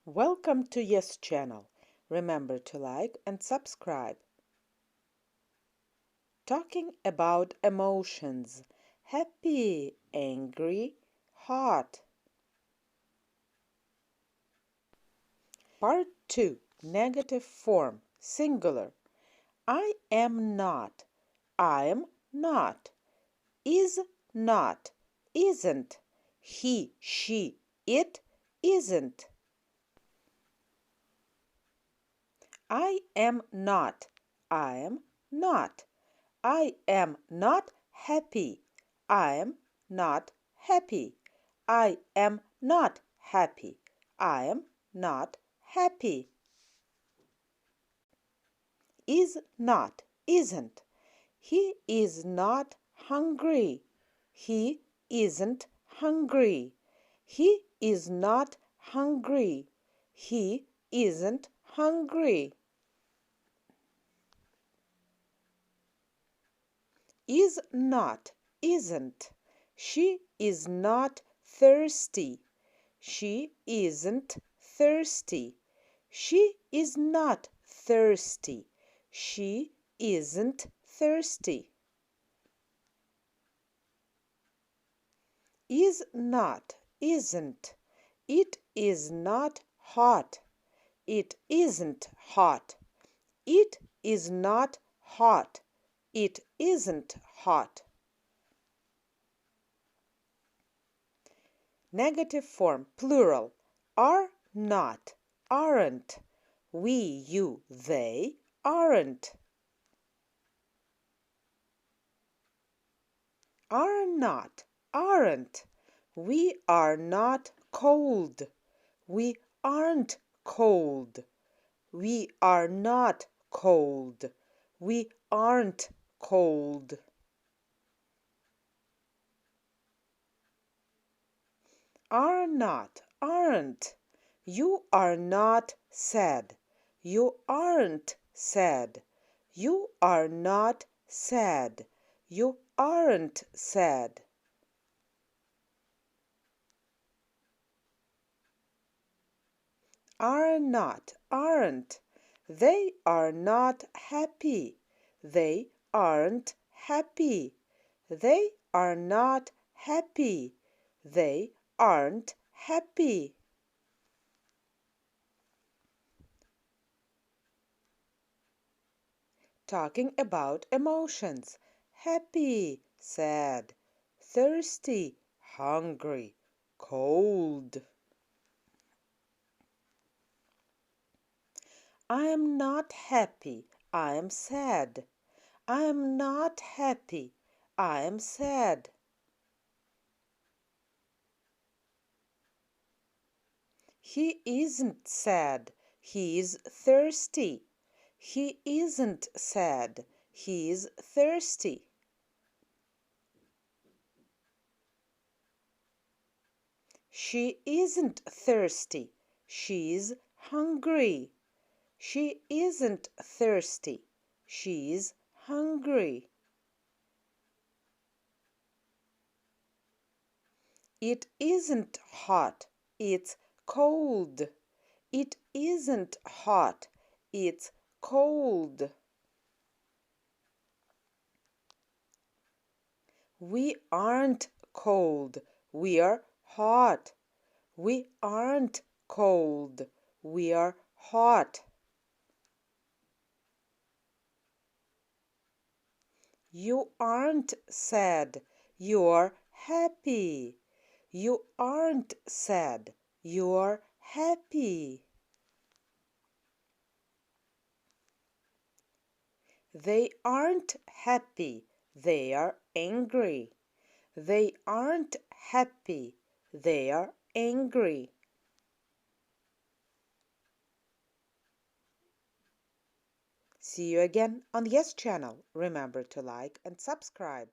Welcome to Yes channel. Remember to like and subscribe. Talking about emotions: happy, angry, hot. Part 2. Negative form, singular. I am not, I'm not, is not, isn't, he, she, it isn't. I am not, I am not. I am not happy. I am not happy. I am not happy. I am not happy. Is not, isn't. He is not hungry. He isn't hungry. He is not hungry. He isn't hungry. Is not, isn't. She is not thirsty. She isn't thirsty. She is not thirsty. She isn't thirsty. Is not, isn't. It is not hot. It isn't hot. It is not hot. It isn't hot. Negative form, plural. Are not, aren't. We, you, they, aren't. Are not, aren't. We are not cold. We aren't cold. We are not cold. We aren't cold. Are not, aren't. You are not sad. You aren't sad. You are not sad. You aren't sad. Are not, aren't. They are not happy. They aren't happy. They are not happy. They aren't happy. Talking about emotions: happy, sad, thirsty, hungry, cold. I am not happy. I am sad. I am not happy. I am sad. He isn't sad. He is thirsty. He isn't sad. He is thirsty. She isn't thirsty. She's hungry. She isn't thirsty. She's hungry. It isn't hot. It's cold. It isn't hot. It's cold. We aren't cold. We're hot. We aren't cold. We're hot. You aren't sad. You're happy. You aren't sad. You're happy. They aren't happy. They are angry. They aren't happy. They are angry. See you again on the Yes channel. Remember to like and subscribe.